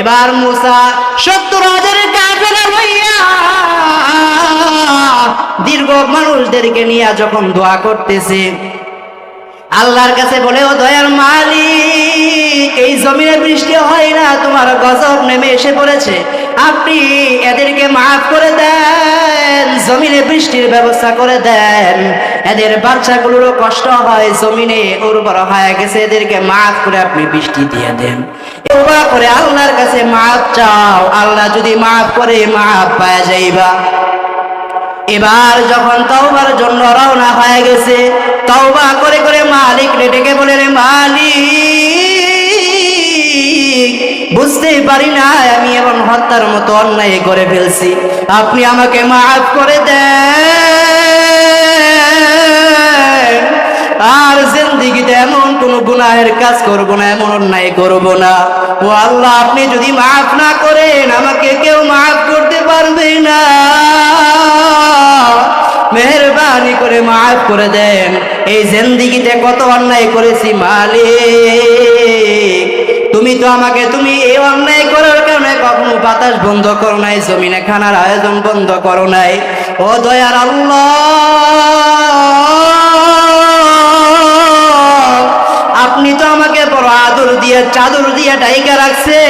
এবার মূসা 70,000 কাফেলা লইয়া দীর্ঘ মানুষদেরকে নিয়ে যখন দোয়া করতেছে, আল্লাহর কাছে বলে, ও দয়ার মালিক, এই জমিনে বৃষ্টি হয় না, তোমার গজব নেমে এসে পড়েছে, আপনি এদেরকে মাফ করে দেন, জমিনে বৃষ্টির ব্যবস্থা করে দেন, এদের বাচ্চাগুলোরও কষ্ট হয়, জমিনে উর্বর হয়ে গেছে, এদেরকে মাফ করে আপনি বৃষ্টি দিয়ে দেন। তওবা করে আল্লাহর কাছে মাফ চাও, আল্লাহ যদি মাফ করে মাফ পাওয়া যাইবা। এবার যখন তওবার জন্য রওনা হয়ে গেছে, তওবা করে করে মালিক ডেকে বলে, রে মালিক, বুঝতেই পারি না আমি এমন হত্যার মতো অন্যায় করে ফেলছি, আপনি আমাকে মাফ করে দেন, আর জিন্দেগিতে এমন কোন গুনাহের কাজ করব না, এমন অন্যায় করব না। ও আল্লাহ, আপনি যদি মাফ না করেন আমাকে কেউ মাফ করতে পারবে না, মেহেরবানি করে মাফ করে দেন, এই জিন্দেগিতে কত অন্যায় করেছি মালিক, তুমি তো আমাকে, তুমি এই অন্যায় করার কারণে কখনো বাতাস বন্ধ করো নাই, জমিনে খানার আয়োজন বন্ধ করো নাই। ও দয়ার আল্লাহ, আপনি তো আমাকে বড় আদর দিয়ে চাদর দিয়ে ঢাইকা রাখছেন,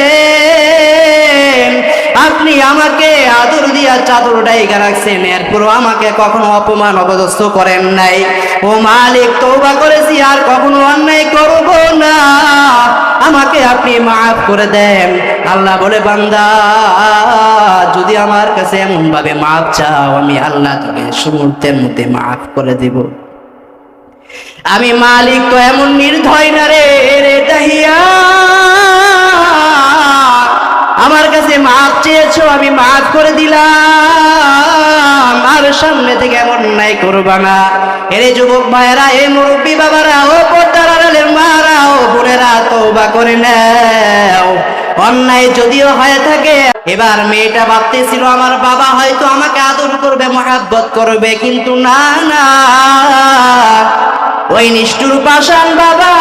আপনি আমাকে আদর দিয়া চাদর ঢাইকা রাখছেন, এরপরও আমাকে কখনো অপমান অপদস্থ করেন নাই। ও মালিক, তওবা করেছি আর কখনো অন্যায় করব না, আমাকে আপনি মাফ করে দেন। আল্লাহ বলে, বান্দা, যদি আমার কাছে এমন ভাবে মাফ চাও, আমি আল্লাহ তোকে মুহূর্তের মধ্যে মাফ করে দেব। আমি মালিক তো এমন নির্দয় না রে দাহিয়া, আমার কাছে মাফ চেয়েছো, আমি মাফ করে দিলাম, আর সামনে থেকে এমন নাই করবা না। এরে যুবক ভাইয়েরা, এ মুরব্বী বাবারা, ও পর্দার আড়ালের মারা, ও বোনেরা, তওবা করে নাও। অন্যায় যদিও হয়ে থাকে, এবার মেয়েটা ভাবতেছিল আমার বাবা হয়তো আমাকে আদর করবে, মহাব্বত করবে, কিন্তু না না, ওই নিষ্ঠুর পাষাণ বাবা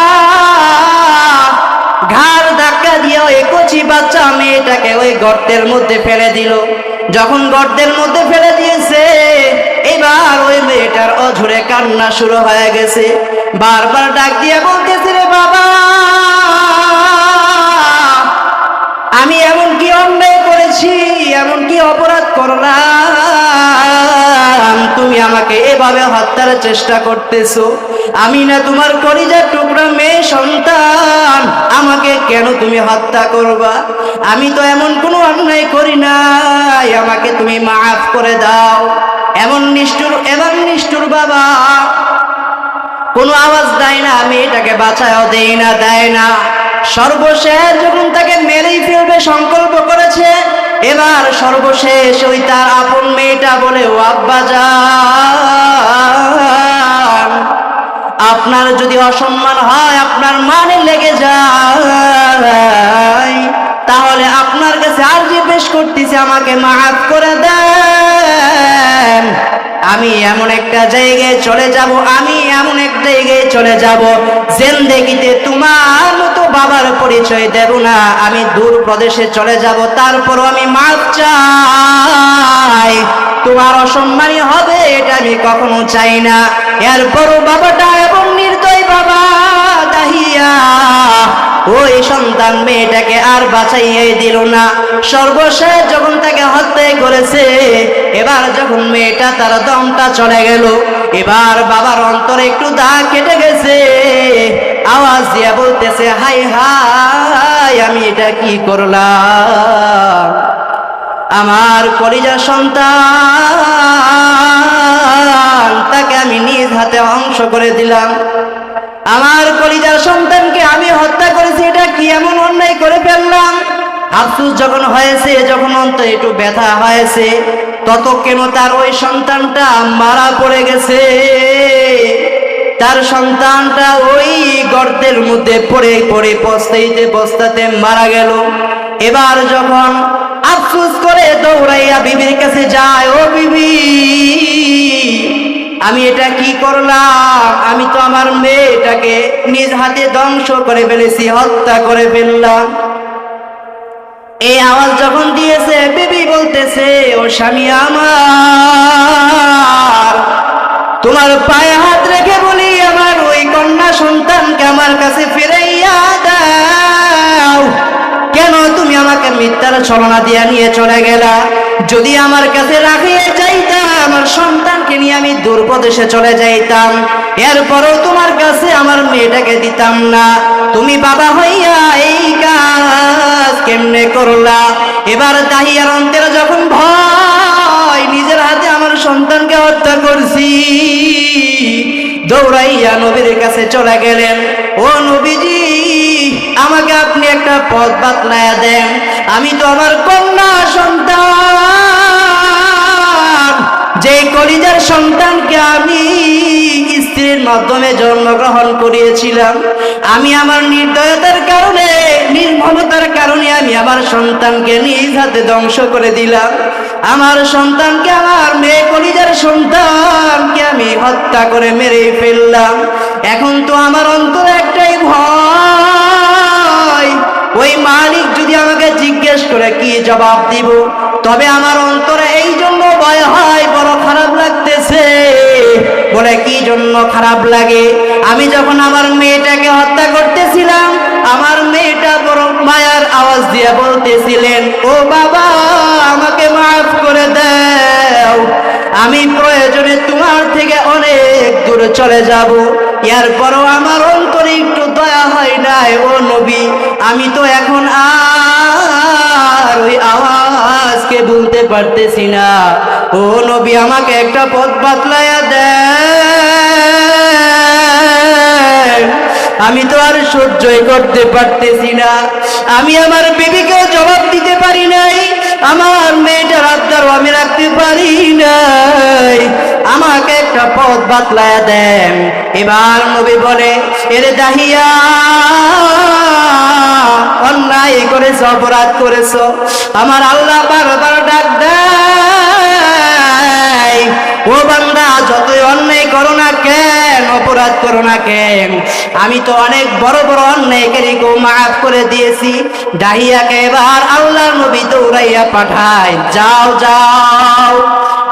ঘাড় ধাক্কা দিয়ে ওই কচি বাচ্চা মেয়েটাকে ওই গর্তের মধ্যে ফেলে দিল। যখন গর্তের মধ্যে ফেলে দিয়েছে, এবার ওই মেয়েটার অঝরে কান্না শুরু হয়ে গেছে, বারবার ডাক দিয়ে বলতেছে, রে বাবা, আমি এমন কি অন্যায় করেছি, এমন কি অপরাধ করলাম, তুমি আমাকে এভাবে হত্যার চেষ্টা করতেছো, আমি না তোমার কলিজার টুকরা মেয়ে সন্তান, আমাকে কেন তুমি হত্যা করবা, আমি তো এমন কোনো অন্যায় করি নাই, আমাকে তুমি মাফ করে দাও। এমন নিষ্ঠুর বাবা কোনো আওয়াজ দেয় না, মেয়েটাকে বাঁচাও দেয় না। সর্বশেষ যখন তাকে মেরেই ফেলবে সংকল্প করেছে, এবার সর্বশেষ ওই তার আপন মেয়েটা বলে, ও আব্বাজান, আপনার যদি অসম্মান হয়, আপনার মানে লেগে যায়, তাহলে আপনার কাছে আরজি পেশ করতেছি, আমাকে মাফ করে দেন। আমি এমন একটা জায়গায় চলে যাব, জিন্দেগিতে তোমার মতো বাবার পরিচয় দেব না, আমি দূর প্রদেশে চলে যাব, তারপরও আমি মাফ চাই, তোমার অসম্মানী হবে এটা আমি কখনো চাই না। এরপরও বাবাটা এবং নির্দয় বাবা দাহিয়া ওই সন্তান মেয়েটাকে আর বাঁচাইয়াই দিল না। সর্বশেষ যখন তাকে হত্যা করেছে, এবার যখন মেয়েটা তার দমটা চলে গেল, এবার বাবার অন্তরে একটু দাগ কেটে গেছে, আওয়াজ দিয়ে বলতেছে, হাই হাই, আমি এটা কি করলাম, আমার কলিজার সন্তান তাকে আমি নিজ হাতে ধ্বংস করে দিলাম, আমার কলিজার সন্তানকে আমি হত্যা করেছি, এটা কি এমন অন্যায় করে ফেললাম। আফসোস যখন হয়েছে, যখন অন্তরে একটু ব্যথা হয়েছে, তত কেন তার ওই সন্তানটা মারা পড়ে গেছে, তার সন্তানটা ওই গর্তের মধ্যে পড়ে পস্তাতে মারা গেল। এবার যখন আফসোস করে দৌড়াইয়া বিবির কাছে যায়, ও বিবি, আমি এটা কি করলাম, আমি তো আমার মেয়েটাকে নিজ হাতে ধ্বংস করে ফেলেছি, হত্যা করে ফেললাম। এই আওয়াজ যখন দিয়েছে, বিবি বলতেছে, ও স্বামী আমার, তোমার পায়ে হাত রেখে বলি, আমার ওই কন্যা সন্তানকে আমার কাছে ফিরাইয়া দাও। কেন তুমি আমাকে মিথ্যার ছলনা দিয়া নিয়ে চলে গেলা? যদি আমার কাছে রাখিয়ে যাইতা, আমার সন্তানকে নিয়ে আমি দূর প্রদেশে চলে যাইতাম, এরপরও তোমার কাছে আমার মেয়েটাকে দিতাম না। তুমি বাবা হইয়া এই কাজ কেমনে করলা? এবার দাহিয়ার অন্তরে যখন ভয়, নিজের হাতে আমার সন্তানকে হত্যা করছি, দৌড়াইয়া নবীর কাছে চলে গেলেন। ও নবীজি, আমাকে আপনি একটা পথ বাতলায়া দেন। আমি তো আমার কন্যা সন্তান, যে কলিজার সন্তানকে আমি স্ত্রীর মাধ্যমে জন্মগ্রহণ করিয়েছিলাম, আমি আমার নির্দয়তার কারণে, নির্মমতার কারণে আমি আমার সন্তানকে নিজ হাতে ধ্বংস করে দিলাম। আমার সন্তানকে, আমার মেয়ে কলিজার সন্তানকে আমি হত্যা করে মেরে ফেললাম। এখন তো আমার অন্তরে একটাই ভয়, ওই মালিক যদি আমাকে জিজ্ঞেস করে কি জবাব দিব? তবে আমার অন্তরে এই জন্য ভয় হয়, বড় খারাপ লাগতেছে। বলে কি জন্য খারাপ লাগে? আমি যখন আমার মেয়েটাকে হত্যা করতেছিলাম, আমার মেয়েটা বড় মায়ার আওয়াজ দিয়ে বলতেছিলেন, ও বাবা, আমাকে মাফ করে দাও, আমি প্রয়োজনে তোমার থেকে অনেক দূরে চলে যাব। এরপরও আমার অন্তরে একটু দয়া হয় নাই। ও নবী, আমি তো এখন আর ওই আওয়াজকে বলতে পারতেছি না। ও নবী, আমাকে একটা পথ বাতলায়া দেন, আমি তো আর সহ্যই করতে পারতেছি না। আমি আমার বিবিকেও জবাব দিতে পারি নাই, আমার মেয়েটার আবদারও আমি রাখতে পারি নাই, আমাকে একটা পথ বাতলায়া দেন। এবার নবী বলে, এরে দাহিয়া, অন্যায় করেছ, অপরাধ করেছ। আমার আল্লাহ বারবার ডাক দেয়, ও বান্দা, যতই অন্যায় করো না কেন, অপরাধ করো না কেন, আমি তো অনেক বড় বড় অন্যায়কারীকেও মাফ করে দিয়েছি। দাহিয়াকে এবার আল্লাহর নবী দৌড়াইয়া পাঠায়, যাও যাও,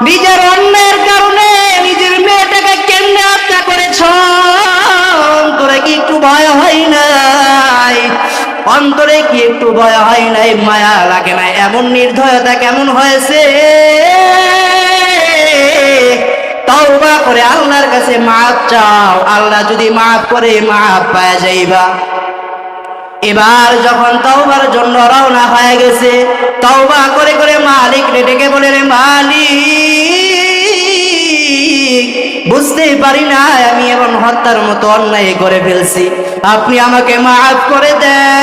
নিজের অন্যায়ের কারণে নিজের মেয়েটাকে কেমনে হত্যা করেছ, অন্তরে কি একটু ভয় হয় নাই? অন্তরে কি একটু ভয় হয় নাই? মায়া লাগে না? এমন নির্দয়তা কেমন হয়েছে? তওবা করে আল্লাহর কাছে মাফ চাও, আল্লাহ যদি মাফ করে, মাফ পাওয়া যাইবা। এবার যখন তওবার জন্য রওনা হয়ে গেছে, তওবা করে করে মালিক ডেকে বলে, রে মালিক, বুঝতেই পারি না আমি এমন হত্যার মতো অন্যায় করে ফেলছি, আপনি আমাকে মাফ করে দেন,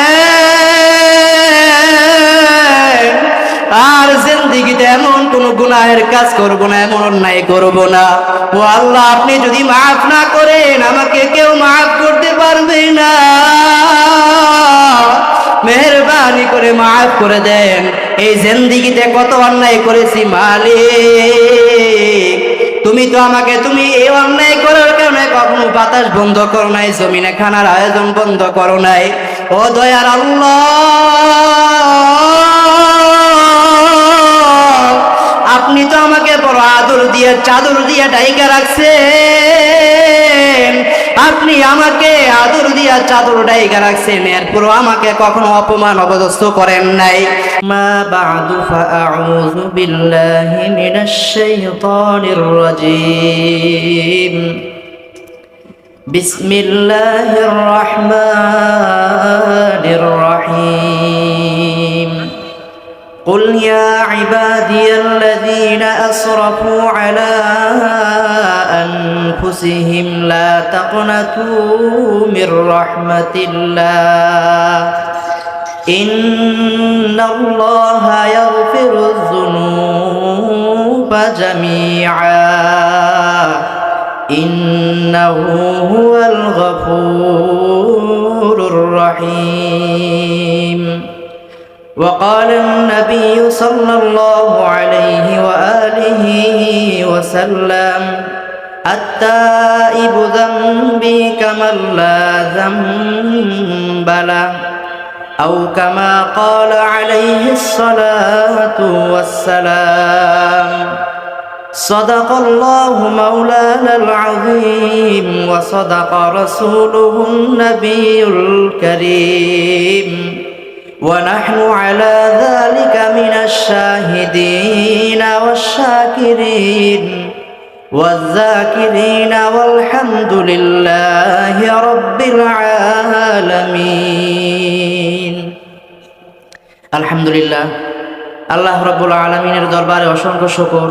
আর জিন্দেগিতে এমন কোন গুনাহের কাজ করব না, এমন অন্যায় করব না। ও আল্লাহ, আপনি যদি মাফ না করেন, আমাকে কেউ মাফ করতে পারবে না, মেহেরবানি করে মাফ করে দেন। এই জিন্দেগিতে কত অন্যায় করেছি মালিক, তুমি তো আমাকে, তুমি এই অন্যায় করার কারণে কখনো বাতাস বন্ধ করো নাই, জমিনে খানার আয়োজন বন্ধ করো নাই। ও দয়ার আল্লাহ, আপনি তো আমাকে বড় আদর দিয়ে, চাদর দিয়ে ঢাইকা রাখছেন, আপনি আমাকে আদর দিয়া চাদর ঢাইকা রাখছেন, এরপরও আমাকে কখনো অপমান অপদস্থ করেন নাই। মা বা'দু ফাআউযু বিল্লাহি মিনাশ শাইতানির রাজীম। বিসমিল্লাহির রাহমানির রাহিম। قل يا عبادي الذين أسرفوا على أنفسهم لا تقنطوا من رحمة الله إن الله يغفر الذنوب جميعا إنه هو الغفور الرحيم. وقال النبي صلى الله عليه وآله وسلم التائب ذنبي كمن لا ذنب له أو كما قال عليه الصلاة والسلام صدق الله مولانا العظيم وصدق رسوله النبي الكريم ونحن على ذلك من الشاهدين والشاكرين والذاكرين والحمد لله رب العالمين الحمد لله আল্লাহ রব্বুল আলামিনের দরবারে অসংখ্য শুকর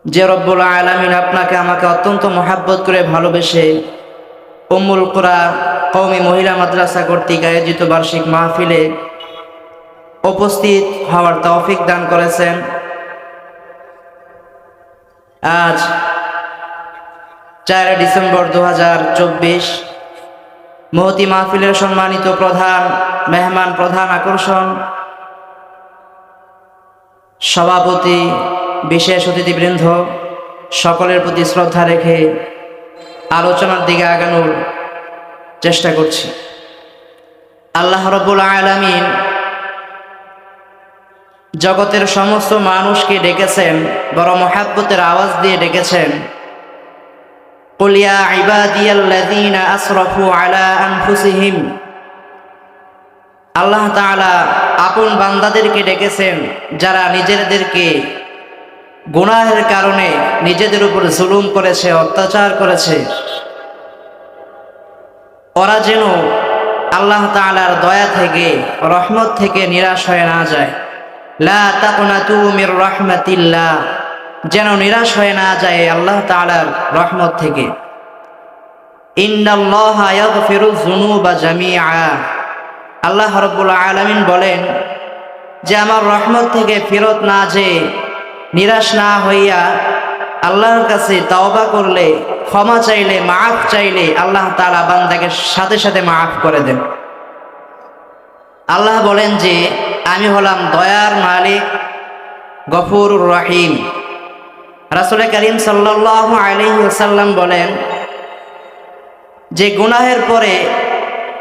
যে রব্বুল আলামিন আপনাকে আমাকে অত্যন্ত মহব্বত করে ভালোবেসে উম্মুল কুরা কওমি মহিলা মাদ্রাসা কর্তৃক আয়োজিত বার্ষিক মাহফিলে উপস্থিত হওয়ার তৌফিক দান করেছেন। আজ 4 ডিসেম্বর 2024 মহতি মাহফিলের সম্মানিত প্রধান মেহমান, প্রধান আকর্ষণ, সভাপতি, বিশেষ অতিথিবৃন্দ সকলের প্রতি শ্রদ্ধা রেখে আলোচনার দিকে আগানোর চেষ্টা করছি। আল্লাহ রাব্বুল আলামিন জগতের সমস্ত মানুষকে ডেকেছেন, বড় মহব্বতের আওয়াজ দিয়ে ডেকেছেন, কুল ইয়া ইবাদিয়াল্লাযীনা আসরাফু আলা আনফুসিহিম। আল্লাহ তাআলা আপন বান্দাদেরকে ডেকেছেন যারা নিজেদেরকে গুনাহের কারণে নিজেদের উপর জুলুম করেছে, অত্যাচার করেছে। ওরা যেন আল্লাহ তাআলার দয়া থেকে, রহমত থেকে নিরাশ হয়ে না যায়। লা তাকনাতু মির রাহমাতিল্লাহ, যেন নিরাশ হয়ে না যায় আল্লাহ তাআলার রহমত থেকে। ইন্নাল্লাহা ইয়াগফিরুয যুনুবা জামিআ, আল্লাহ রাব্বুল আলামিন বলেন যে আমার রহমত থেকে ফেরত না যে নিরাশ না হইয়া আল্লাহর কাছে তওবা করলে, ক্ষমা চাইলে, মাফ চাইলে আল্লাহ তাআলা বান্দাকে সাথে সাথে মাফ করে দেন। আল্লাহ বলেন যে আমি হলাম দয়ার মালিক, গফুরুর রহিম। রাসূল করিম সাল্লাল্লাহু আলাইহি ওয়াসাল্লাম বলেন যে গুনাহের পরে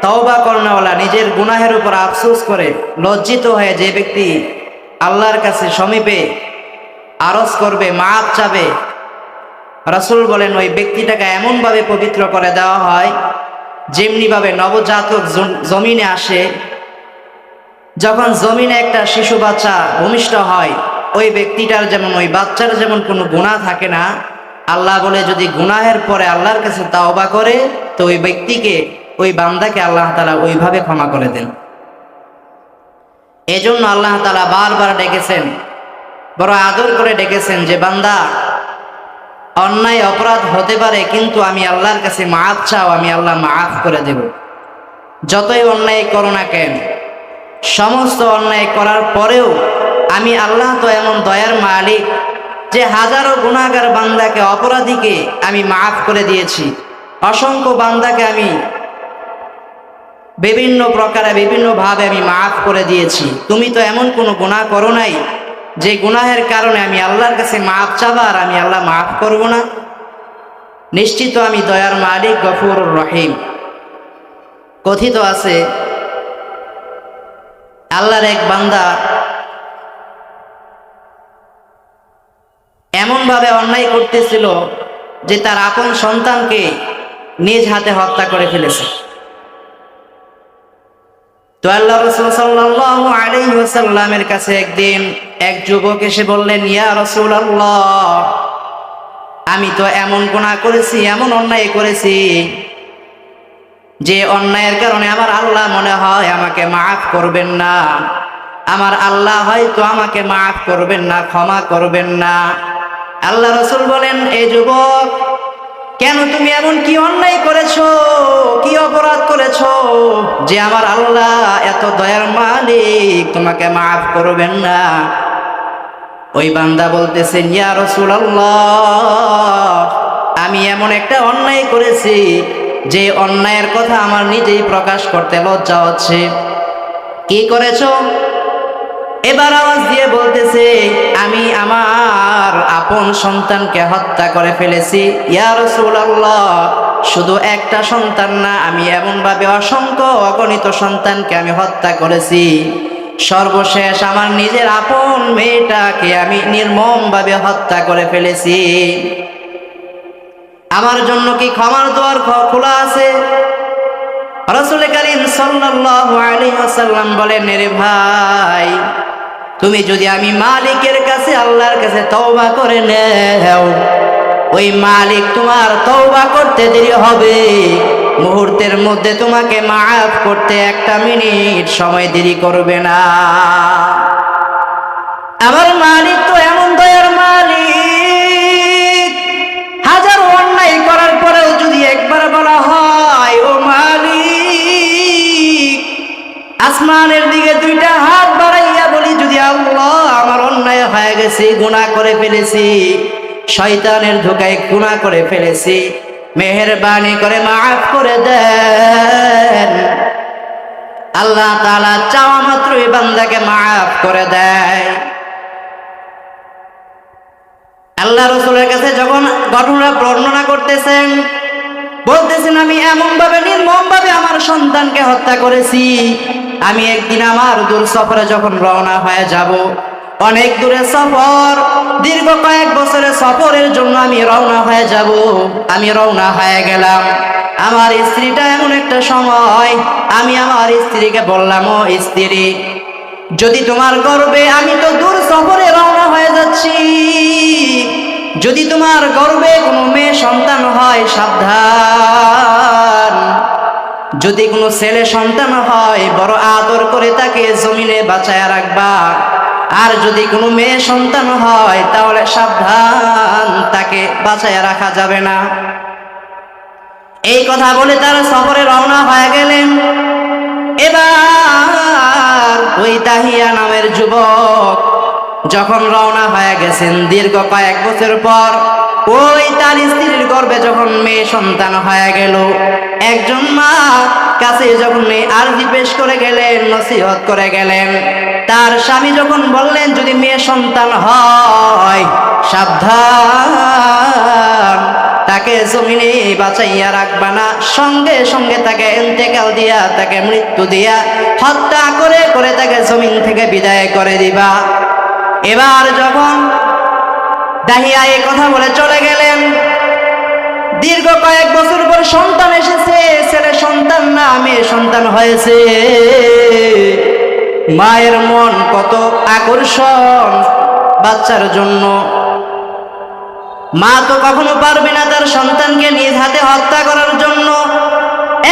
তওবা করানোওয়ালা, নিজের গুনাহের উপর আফসোস করে লজ্জিত হয়ে যে ব্যক্তি আল্লাহর কাছে সমীপে আরজ করবে, মাফ চাবে, রাসূল বলেন ওই ব্যক্তিটাকে এমনভাবে পবিত্র করে দেওয়া হয় যেমনিভাবে নবজাতক জমিনে আসে, যখন জমিনে একটা শিশু বাচ্চা ভূমিষ্ঠ হয়, ওই ব্যক্তিটার যেমন, ওই বাচ্চার যেমন কোনো গুনাহ থাকে না, আল্লাহ বলে যদি গুনাহের পরে আল্লাহর কাছে তাওবা করে তো ওই ব্যক্তিকে, ওই বান্দাকে আল্লাহ তাআলা ওইভাবে ক্ষমা করে দেন। এজন্য আল্লাহ তাআলা বারবার ডেকেছেন, বড় আদর করে ডেকেছেন যে বান্দা অন্যায় অপরাধ হতে পারে কিন্তু আমি আল্লাহর কাছে মাফ চাও, আমি আল্লাহ মাফ করে দেব। যতই অন্যায় করো না কেন, সমস্ত অন্যায় করার পরেও আমি আল্লাহ তো এমন দয়ার মালিক যে হাজারো গুনাহগার বান্দাকে, অপরাধীকে আমি মাফ করে দিয়েছি। অসংখ্য বান্দাকে আমি বিভিন্ন প্রকারে, বিভিন্নভাবে আমি মাফ করে দিয়েছি। তুমি তো এমন কোনো গুনাহ করো নাই যে গুনাহের কারণে আমি আল্লাহর কাছে মাফ চাবা আর আমি আল্লাহ মাফ করব না। নিশ্চিত আমি দয়ার মালিক, গফুরুর রহিম। কথিত আছে আল্লাহর এক বান্দা এমনভাবে অন্যায় করতেছিল যে তার আপন সন্তানকে নিজ হাতে হত্যা করে ফেলেছে। তো আল্লাহ রাসূল সাল্লাল্লাহু আলাইহি ওয়াসাল্লামের কাছে একদিন এক যুবক এসে বললেন, ইয়া রাসূলুল্লাহ, আমি তো এমন গুনাহ করেছি, এমন অন্যায় করেছি যে অন্যায়ের কারণে আমার আল্লাহ মনে হয় আমাকে মাফ করবেন না, আমার আল্লাহ হয়তো আমাকে মাফ করবেন না, ক্ষমা করবেন না। আল্লাহ রাসূল বলেন, এই যুবক, কেন তুমি এমন কি অন্যায় করেছো, কি অপরাধ করেছো যে আমার আল্লাহ এত দয়ার মালিক তোমাকে মাফ করবেন না? ওই বান্দা বলতেছেন, ইয়া রাসূলুল্লাহ, আমি এমন একটা অন্যায় করেছি যে অন্যায়ের কথা আমার নিজেই প্রকাশ করতে লজ্জা হচ্ছে। কি করেছো? এবার আওয়াজ দিয়ে বলতেছে, আমি আমার আপন সন্তানকে হত্যা করে ফেলেছি। ইয়া রাসূলুল্লাহ, শুধু একটা সন্তান না, আমি এমনভাবে অসংখ্য অগণিত সন্তানকে আমি হত্যা করেছি। সর্বশেষ আমার নিজের আপন মেয়েটাকে আমি নির্মমভাবে হত্যা করে ফেলেছি। আমার জন্য কি ক্ষমার দুয়ার খোলা আছে? রাসূল কারীম সাল্লাল্লাহু আলাইহি ওয়াসাল্লাম বলেন, রে ভাই, তুমি যদি আমি মালিকের কাছে, আল্লাহর কাছে তওবা করে নাও, ওই মালিক তোমার তওবা করতে দেরি হবে, মুহূর্তের মধ্যে তোমাকে মাফ করতে একটা মিনিট সময় দেরি করবে না। আমার মালিক তো এমন দয়ার মালিক, হাজার অন্যায় করার পরেও যদি একবার বলা হয়, ও মালিক, আসমানের দিকে দুইটা হাত বাড়াইয়া বলি যদি, আল্লাহ, আমার অন্যায় হয়ে গেছে, গুনাহ করে ফেলেছি, শয়তানের ধোঁকায় গুনাহ করে ফেলেছি, মেহেরবানি করে মাফ করে দেন, আল্লাহ তাআলা চাওয়া মাত্রই বান্দাকে মাফ করে দেয়। আল্লাহ রাসূলের কাছে যখন ঘটনা বর্ণনা করতেছেন, বলতেছেন, আমি এমনভাবে নির্মমভাবে আমার সন্তানকে হত্যা করেছি। আমি একদিন আমার দূর সফরে যখন রওনা হয়ে যাব, অনেক দূরে সফর, দীর্ঘ কয়েক বছরের সফরের জন্য আমি রওনা হয়ে যাব। আমি রওনা হয়ে গেলাম। আমার স্ত্রীটা এমন একটা সময়, আমি আমার স্ত্রীকে বললাম, ও স্ত্রী, যদি তোমার গর্বে, আমি তো দূর সফরে রওনা হয়ে যাচ্ছি, যদি তোমার গর্বে কোনো মেয়ে সন্তান হয়, সাবধান, যদি কোনো ছেলে সন্তান হয়, বড় আদর করে তাকে জমিনে বাঁচায়া রাখবা, আর যদি কোনো মেয়ে সন্তান হয়, তাহলে সাবধান, তাকে বাঁচায়া রাখা যাবে না। এই কথা বলে তারা সফরে রওনা হয়ে গেলেন। এবার ওই দাহিয়া নামের যুবক যখন রওনা হয়ে গেছেন, দীর্ঘ কয়েক বছর পর ওই তার স্ত্রীর গর্ভে যখন মেয়ে সন্তান হয়ে গেল, একজন মা কাছে যখন আরজি পেশ করে গেলেন, নসিহত করে গেলেন, তার স্বামী যখন বললেন, যদি মেয়ে সন্তান হয়, সাবধান, তাকে জমিনে বাঁচাইয়া রাখবা না, সঙ্গে সঙ্গে তাকে ইন্তেকাল দিয়া, তাকে মৃত্যু দিয়া, হত্যা করে করে তাকে জমিন থেকে বিদায় করে দিবা। এবার যখন দাহিয়া এই কথা বলে চলে গেলেন, দীর্ঘ কয়েক বছর পর সন্তান এসেছে, ছেলে সন্তান না, মেয়ে সন্তান হয়েছে। মায়ের মন কত আকর্ষণ বাচ্চার জন্য। মা তো কখনো পারবে না তার সন্তানকে নিজ হাতে হত্যা করার জন্য।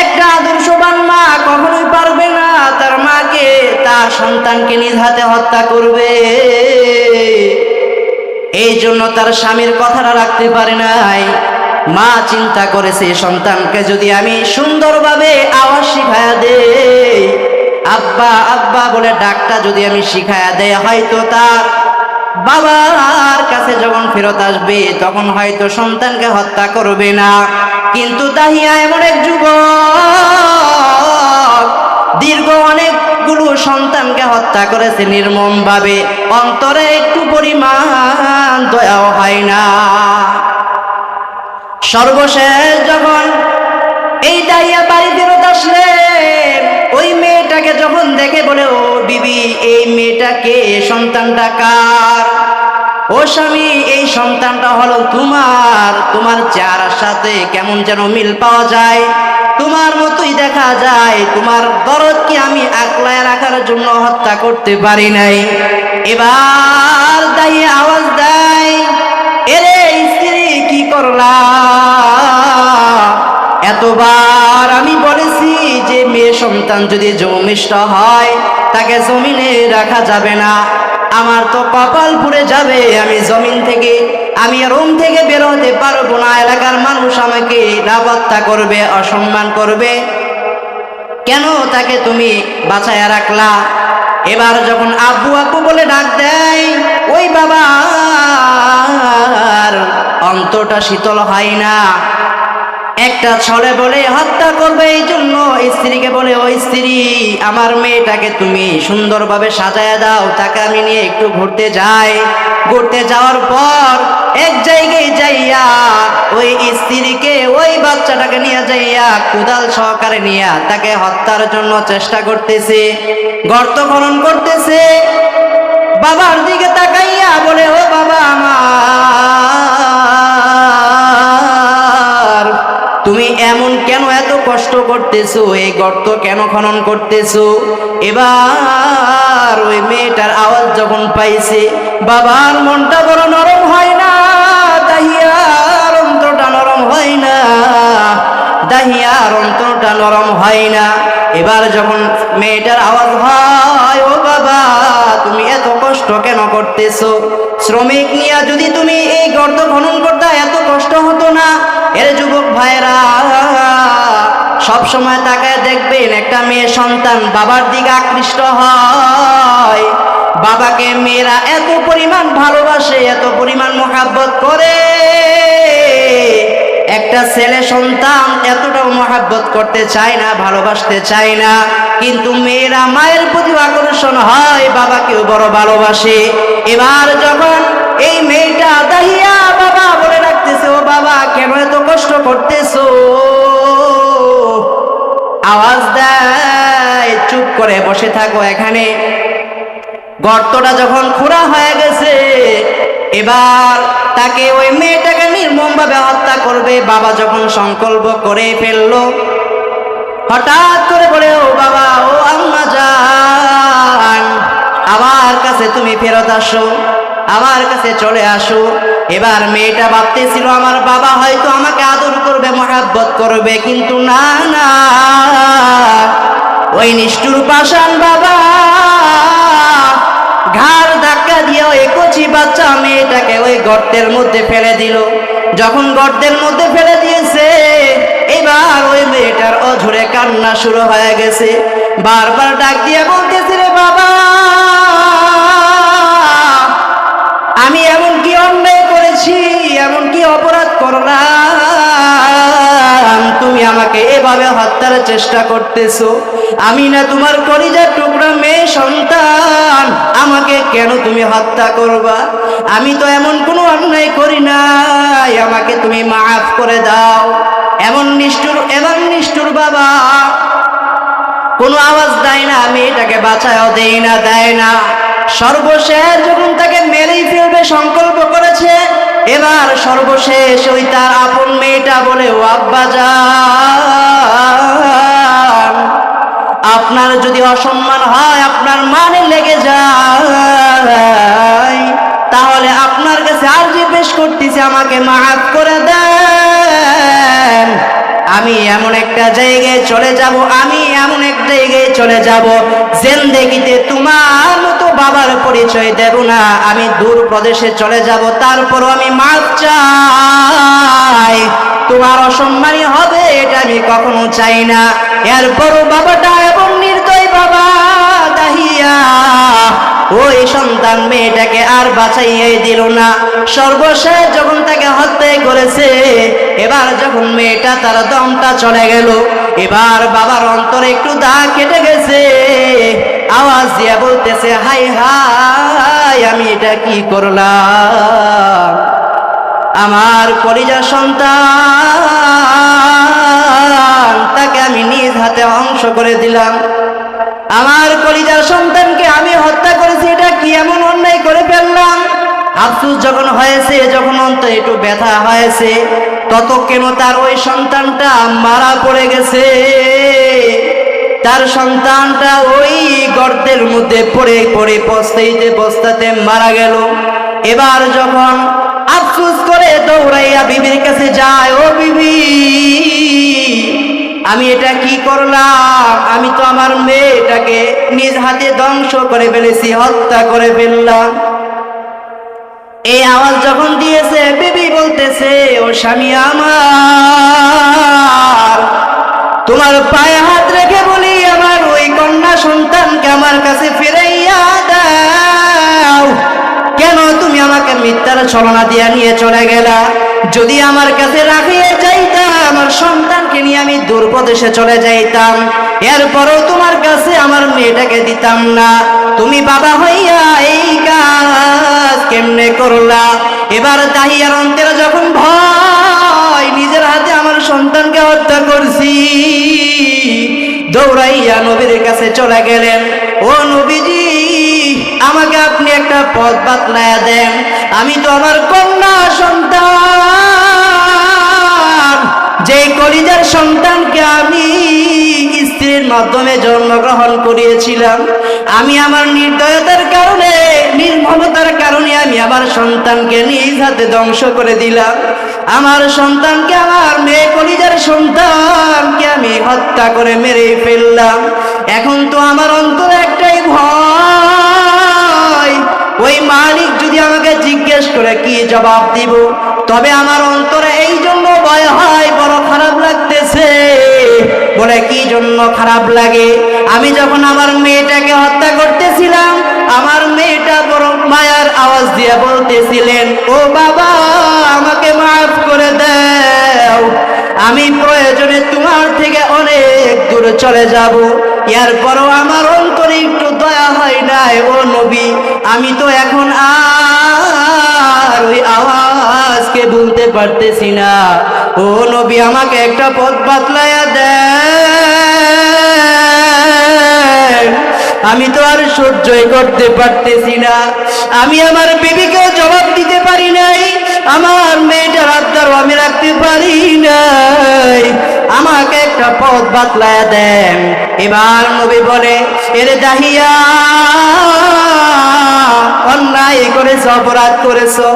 একটা আদর্শবান মা কখনোই পারবে না তার মাকে, তার সন্তানকে নিজ হাতে হত্যা করবে। এই জন্য তার স্বামীর কথাটা রাখতে পারে নাই। মা চিন্তা করেছে, সন্তানকে যদি আমি সুন্দরভাবে আওয়াজ শিখায়া দেই, আব্বা আব্বা বলে ডাকটা যদি আমি শিখায়া দেই, হয়তো তার বাবার কাছে যখন ফেরত আসবে, তখন হয়তো সন্তানকে হত্যা করবে না। কিন্তু দাহিয়া এমন এক যুবক, দীর্ঘ অনেকগুলো সন্তানকে হত্যা করেছে নির্মমভাবে, অন্তরে একটু পরিমাণ দয়াও হয় না। সর্বশেষ যখন এই দাহিয়া বাড়ি ফেরত আসলেন, ওই মেয়েটাকে যখন দেখে বলে, ও বিবি, এই মেয়েটাকে, সন্তানটা কার? ও স্বামী, এই সন্তানটা হলো তোমার। তোমার চেহারার সাথে কেমন যেন মিল পাওয়া যায়, তোমার মতোই দেখা যায়। তোমার দরদ কি আমি আকলায় রাখার জন্য হত্যা করতে পারি নাই? এবার দাহিয়া আওয়াজ দেয়, এরে স্ত্রী, কি করলা? এতবার আমি বলেছি যে মেয়ে সন্তান যদি জমিষ্ঠ হয়, তাকে জমিনে রাখা যাবে না। আমার তো কপাল পুড়ে যাবে, আমি জমিন থেকে, আমি রুম থেকে বের হতে পারবো না। এলাকার মানুষ আমাকে লাপাত্তা করবে, অসম্মান করবে। কেন তাকে তুমি বাঁচায়া রাখলা? এবার যখন আব্বু আব্বু বলে ডাক দেয়, ওই বাবার অন্তরটা শীতল হয় না। একটা ছলে বলে হত্যা করবে, এই জন্য স্ত্রীকে বলে, ও স্ত্রী, আমার মেয়েটাকে তুমি সুন্দরভাবে সাজায় দাও, তাকে আমি নিয়ে একটু ঘুরতে যাই। ঘুরতে যাওয়ার পর এক জায়গায় যাইয়া ওই স্ত্রীকে ওই বাচ্চাটাকে নিয়ে যাইয়া কোদাল সহকারে নিয়ে তাকে হত্যার জন্য চেষ্টা করতেছে, গর্ত খনন করতেছে। বাবার দিকে তাকাইয়া বলে, ও বাবা আমার, তুমি এমন কেন এত কষ্ট করতেছো, এই গর্ত কেন খনন করতেছো? এবার ওই মেয়েটার আওয়াজ যখন পাইছে, বাবার মনটা বড় নরম হয় না, দাহিয়ার অন্তরটা নরম হয় না, দাহিয়ার অন্তরটা নরম হয় না। এবার যখন মেয়েটার আওয়াজ হয়, ও বাবা, তুমি এত কষ্ট কেন করতেছো? শ্রমিক নিয়ে যদি তুমি এই গর্ত খনন করতে এত কষ্ট হতো না। এর যুবক ভাইরা, সব সময় তাকায় দেখবেন একটা মেয়ে সন্তান বাবার দিকে আকৃষ্ট হয়। বাবাকে মেয়েরা এত পরিমাণ ভালোবাসে, এত পরিমাণ মোহাব্বত করে, একটা ছেলে সন্তান এতটাও মোহাব্বত করতে চায় না, ভালোবাসতে চায় না। কিন্তু মেয়েরা মায়ের প্রতি আকর্ষণ হয়, বাবাকেও বড় ভালোবাসে। এবার যখন এই মেয়েটা দাহিয়া বাবা বলে ডাকতেছে, ও বাবা, কেন এত কষ্ট করতেছো? আওয়াজ দেয়, চুপ করে বসে থাকো এখানে। গর্তটা যখন খোঁড়া হয়ে গেছে, এবার তাকে ওই মেয়েটাকে নির্মমভাবে হত্যা করবে। বাবা যখন সংকল্প করে ফেললো, হঠাৎ করে বলে, ও বাবা, ও আম্মা জান, আমার কাছে তুমি ফেরত আসো, আমার কাছে চলে আসো। এবার মেয়েটা ভাবতেছিল আমার বাবা হয়তো আমাকে আদর করবে, মহাব্বত করবে, কিন্তু না না, ওই নিষ্ঠুর পাষাণ বাবা ঘাড় ধাক্কা দিয়ে ওই কচি বাচ্চা মেয়েটাকে ওই গর্তের মধ্যে ফেলে দিল। যখন গর্তের মধ্যে ফেলে দিয়েছে, এবার ওই মেয়েটার অঝরে কান্না শুরু হয়ে গেছে। বারবার ডাক দিয়ে বলতেছে, রে বাবা, আমি এমন কি অন্যায় করেছি, এমন কি অপরাধ করলাম, তুমি আমাকে এভাবে হত্যার চেষ্টা করতেছো? আমি না তোমার কলিজার টুকরা মেয়ে সন্তান, আমাকে কেন তুমি হত্যা করবা? আমি তো এমন কোনো অন্যায় করি নাই, আমাকে তুমি মাফ করে দাও। এমন নিষ্ঠুর বাবা কোনো আওয়াজ দেয় না, মেয়েটাকে বাঁচাও দেয় না। সর্বশেষ যখন তাকে মেরেই ফেলবে সংকল্প করেছে, এবার সর্বশেষ ওই তার আপন মেয়েটা বলে, ও আব্বাজান, আপনার যদি অসম্মান হয়, আপনার মানে লেগে যায়, তাহলে আপনার কাছে আরজি পেশ করতেছি, আমাকে মাফ করে দেন। আমি এমন একটা জায়গায় চলে যাব, আমি এমন এক জায়গায় চলে যাব, জিন্দেগিতে তোমার মতো বাবার পরিচয় দেব না। আমি দূর প্রদেশে চলে যাব, তারপরও আমি মাফ চাই। তোমার অসম্মানী হবে এটা আমি কখনো চাই না। এরপরও বাবাটা এবং নির্দয় বাবা দাহিয়া ওই সন্তান মেয়েটাকে আর বাঁচাইয়াই দিল না। সর্বশেষ যখন তাকে হত্যা করেছে, এবার যখন মেয়েটা তার দমটা চলে গেল, এবার বাবার অন্তরে একটু দাগ কেটে গেছে। আওয়াজ দিয়ে বলতেছে, হাই হাই, আমি এটা কি করলাম? আমার কলিজার সন্তান, তাকে আমি নিজ হাতে ধ্বংস করে দিলাম। আমার কলিজার সন্তানকে আমি হত্যা করেছি, এটা কি এমন অন্যায় করে ফেললাম? আফসোস যখন হয়েছে, যখন অন্তরে একটু ব্যথা হয়েছে, ততক্ষণ তার ওই সন্তানটা মারা পড়ে গেছে। তার সন্তানটা ওই গর্তের মধ্যে পড়ে পড়ে পস্তাতে মারা গেল। এবার যখন আফসোস করে দৌড়াইয়া বিবির কাছে যায়, ও বিবি, আমি এটা কি করলাম? আমি তো আমার মেয়েটাকে নিজ হাতে ধ্বংস করে ফেলেছি, হত্যা করে ফেললাম। এই আওয়াজ যখন দিয়েছে, বিবি বলতেছে, ও স্বামী আমার, তোমার পায়ে হাত রেখে বলি, আমার ওই কন্যা সন্তানকে আমার কাছে ফিরাইয়া দাও। কেন তুমি আমাকে মিথ্যার ছলনা দিয়া নিয়ে চলে গেলা? যদি আমার কাছে রাখিয়ে যাইতা, আমার সন্তানকে নিয়ে আমি দূর প্রদেশে চলে যাইতাম, এরপরও তোমার কাছে আমার মেয়েটাকে দিতাম না। তুমি বাবা হইয়া এই কাজ কেমনে করলা? এবার দাহিয়ার অন্তরে যখন ভয়, নিজের হাতে আমার সন্তানকে হত্যা করছি, দৌড়াইয়া নবীর কাছে চলে গেলেন। ও নবীজি, আমাকে আপনি একটা পথ বাতলায়া দেন, আমি তো আমার কন্যা সন্তান, যে কলিজার সন্তানকে আমি স্ত্রীর মাধ্যমে জন্মগ্রহণ করিয়েছিলাম, আমি আমার নির্দয়তার কারণে, নির্মমতার কারণে আমি আমার সন্তানকে নিজ হাতে ধ্বংস করে দিলাম। আমার সন্তানকে, আমার মেয়ে কলিজার সন্তানকে আমি হত্যা করে মেরে ফেললাম। এখন তো আমার অন্তরে একটাই ভয়, ওই মালিক যদি আমাকে জিজ্ঞেস করে কি জবাব দিব? তবে আমার অন্তরে এই জন্য ভয় হয়, বড় খারাপ লাগতেছে। বলে কি জন্য খারাপ লাগে? আমি যখন আমার মেয়েটাকে হত্যা করতেছিলাম, আমার মেয়েটা বড় মায়ার আওয়াজ দিয়ে বলতেছিলেন, ও বাবা, আমাকে মাফ করে দাও, আমি প্রয়োজনে তোমার থেকে অনেক দূরে চলে যাব। এরপরও আমার অন্তরে একটু দয়া হয় নাই। ও নবী, আমি তো এখন আর ওই আওয়াজকে বলতে পারতেছি না। ও নবী, আমাকে একটা পথ বাতলায়া দেন, আমি তো আর সহ্যই করতে পারতেছি না। আমি আমার বিবিকে জবাব দিতে পারি নাই, আমার মেয়েটার আত্মারও আমি রাখতে পারি নাই, আমাকে একটা পথ বাতলায়া দেন। এবার নবী বলে, এরে দাহিয়া, অন্যায় করেছো, অপরাধ করেছো।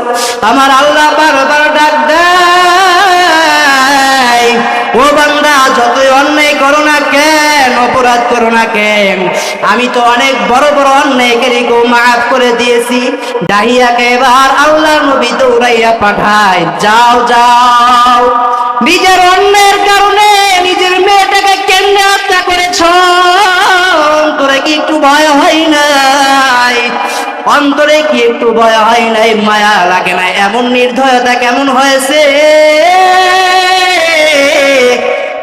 আমার আল্লাহ বারবার ডাক দেয়, ও বান্দা, যতই অন্যায় করো না কেন, অপরাধ করো না কেন, আমি তো অনেক বড় বড় অন্যায়কারীকে মাফ করে দিয়েছি। দাহিয়াকে এবার আল্লাহ নবী দৌড়াইয়া পাঠায়, যাও যাও, নিজের অন্যায়ের কারণে নিজের মেয়েটাকে কেমনে হত্যা করেছ? অন্তরে কি একটু ভয় হয় নাই? অন্তরে কি একটু ভয় হয় নাই? মায়া লাগে না? এমন নির্দয়তা কেমন হয়েছে?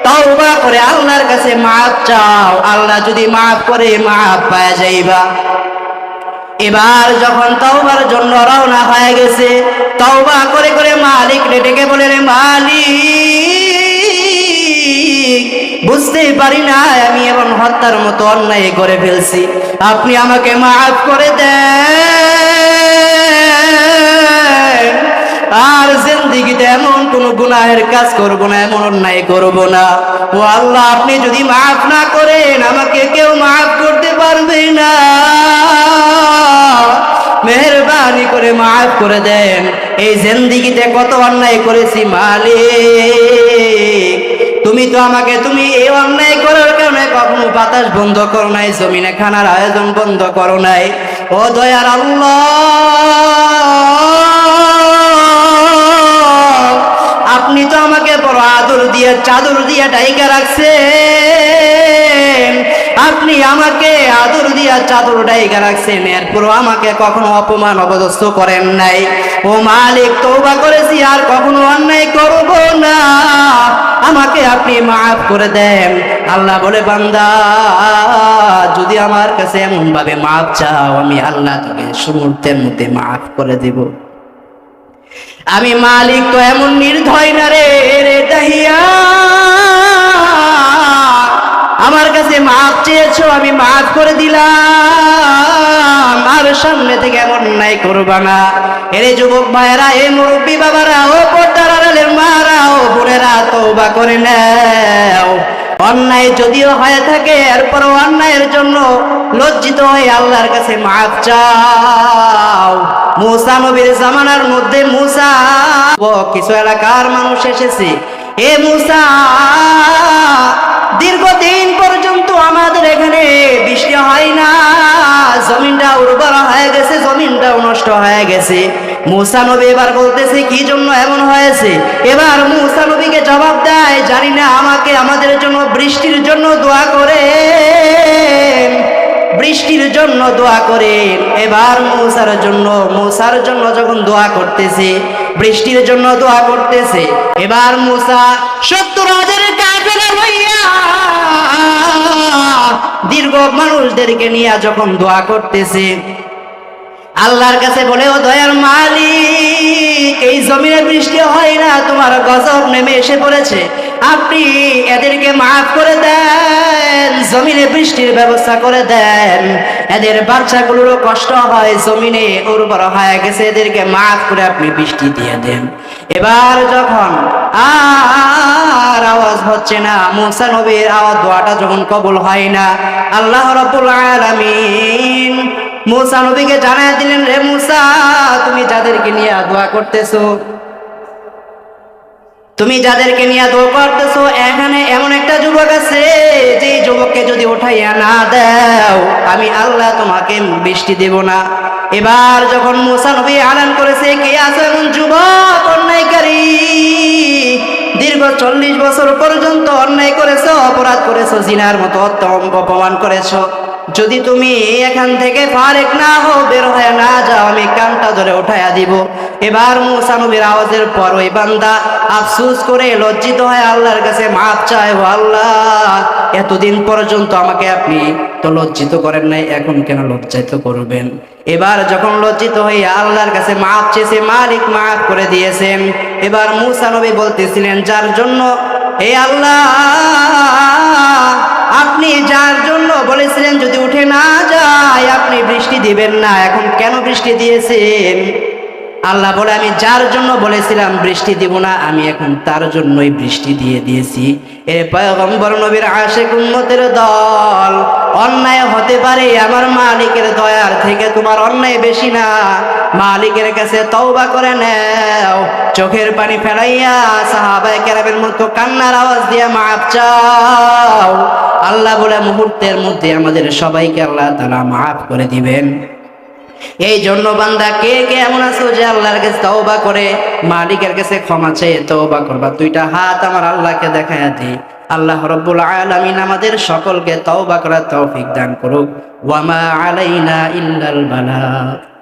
তওবা করে আল্লাহর কাছে মাফ চাও, আল্লাহ যদি মাফ করে মাফ পাওয়া যাইবা। এবার যখন তওবার জন্য রওনা হয়ে গেছে, তওবা করে করে মালিক ডেকে বলে, রে মালিক, বুঝতেই পারি না আমি এমন হত্যার মতো অন্যায় করে ফেলছি, আপনি আমাকে মাফ করে দেন, আর জিন্দেগিতে এমন কোন গুনাহের কাজ করব না, এমন অন্যায় করব না। ও আল্লাহ, আপনি যদি মাফ না করেন, আমাকে কেউ মাফ করতে পারবে না, মেহেরবানি করে মাফ করে দেন। এই জিন্দেগিতে কত অন্যায় করেছি মালিক, তুমি তো আমাকে, তুমি এই অন্যায় করার কারণে কখনো বাতাস বন্ধ করো নাই, জমিনে খানার আয়োজন বন্ধ করো নাই। ও দয়ার আল্লাহ, আপনি তো আমাকে বড় আদর দিয়ে, চাদর দিয়ে ঢাইকা রাখছেন, আপনি আমাকে আদর দিয়া চাদর ঢাইকা রাখছেন, এরপরও আমাকে কখনো অপমান অপদস্থ করেন নাই। ও মালিক, তওবা করেছি, আর কখনো অন্যায় করব না, আমাকে আপনি মাফ করে দেন। আল্লাহ বলে, বান্দা, যদি আমার কাছে এমন ভাবে মাফ চাও, আমি আল্লাহ তোকে মুহূর্তের মধ্যে মাফ করে দেব। আমি মালিক তো এমন নির্দয় না রে, রে দাহিয়া, আমার কাছে মাফ চেয়েছো, আমি মাফ করে দিলাম, আর সামনে থেকে এমন নাই করবা না। এরে যুবক ভাইয়েরা, এ মুরব্বী বাবারা, ও পর্দার আড়ালের মারা, ও বোনেরা, তওবা করে নাও। অন্যায় যদিও হয়ে থাকে, এরপরও অন্যায়ের জন্য লজ্জিত হয়ে আল্লাহর কাছে মাফ চাও। মুসা নবীর জামানার মধ্যে মুসা, কিছু এলাকার মানুষ এসেছে, এ মুসা, দীর্ঘদিন পর্যন্ত আমাদের এখানে বৃষ্টি হয় না, জমিনটা উর্বর হয়ে গেছে, জমিনটাও নষ্ট হয়ে গেছে। মুসা নবী এবার বলতেছে, কি জন্য এমন হয়েছে? এবার মুসা নবীকে জবাব দেয়, জানি না, আমাকে আমাদের জন্য বৃষ্টির জন্য দোয়া করে। বৃষ্টির জন্য দোয়া করেন। এবার মূসার জন্য যখন দোয়া করতেছে, বৃষ্টির জন্য দোয়া করতেছে, এবার মূসা 70,000 কাফেলা লইয়া দীর্ঘ মানুষদেরকে নিয়ে যখন দোয়া করতেছে, আল্লাহর কাছে বলে, ও দয়ার মালিক, এই জমিনে বৃষ্টি হয় না, তোমার গজব নেমে এসে পড়েছে, আপনি এদেরকে মাফ করে দেন, জমিনে বৃষ্টির ব্যবস্থা করে দেন, এদের বাচ্চাগুলোরও কষ্ট হয়, জমিনে উর্বর হয়ে গেছে, এদেরকে মাফ করে আপনি বৃষ্টি দিয়ে দেন। এবার যখন আর আওয়াজ হচ্ছে না, মূসা নবীর আওয়াজ, দোয়াটা যখন কবুল হয় না, আল্লাহ রাব্বুল আলামিন মূসা নবীকে জানায় দিলেন, রে মূসা, তুমি যাদেরকে নিয়ে দোয়া করতেছো, এখানে এমন একটা যুবক আছে, যে যুবককে যদি উঠাইয়া না দাও, আমি আল্লাহ তোমাকে বৃষ্টি দেব না। এবার যখন মূসা নবী আলান করেছে, কে আছে এমন যুবক অন্যায়কারী, দীর্ঘ 40 বছর পর্যন্ত অন্যায় করেছো, অপরাধ করেছো, জিনার মতো অপমান করেছো, যদি তুমি এখান থেকে ফারেক না হও, বের হয়ে না যাও, আমি কানটা ধরে উঠাইয়া দিব। এবার মূসা নবীর আওয়াজের পর ওই বান্দা আফসোস করে লজ্জিত হয়ে আল্লাহর কাছে মাফ চায়, ও আল্লাহ, এতদিন পর্যন্ত আমাকে আপনি তো লজ্জিত করেন নাই, এখন কেন লজ্জিত করবেন? এবার যখন লজ্জিত হয়ে আল্লাহর কাছে মাফ চেয়েছে, মালিক মাফ করে দিয়েছেন। এবার মূসা নবী বলতেছিলেন, যার জন্য, হে আল্লাহ, আপনি যার জন্য বলেছিলেন যদি উঠে না যায় আপনি বৃষ্টি দিবেন না, এখন কেন বৃষ্টি দিয়েছেন? আল্লাহ বলে, আমি যার জন্য বলেছিলাম বৃষ্টি দিব না, আমি এখন তার জন্যই বৃষ্টি দিয়ে দিয়েছি। এ পয়গম্বর নবীর আশিক উম্মতের দল, অন্যায় হতে পারে, আমার মালিকের দয়ার থেকে তোমার অন্যায় বেশি না, মালিকের কাছে তওবা করে নাও, চোখের পানি ফেলাইয়া সাহাবায়ে কেরামের মতো কান্নার আওয়াজ দিয়ে মাফ চাও। আল্লাহ বলে, মুহূর্তের মধ্যে আমাদের সবাইকে আল্লাহ তাআলা মাফ করে দিবেন। এই জন্য বান্দা, কে কে এমন আছো যে আল্লাহর কাছে তওবা করে মালিকের কাছে ক্ষমা চেয়ে তওবা করবা? দুইটা হাত আমার আল্লাহকে দেখায়া দি। আল্লাহ রাব্বুল আলামিন আমাদের সকলকে তওবা করার তৌফিক দান করুক। ওয়া মা আলাইনা ইল্লাল বালাগ।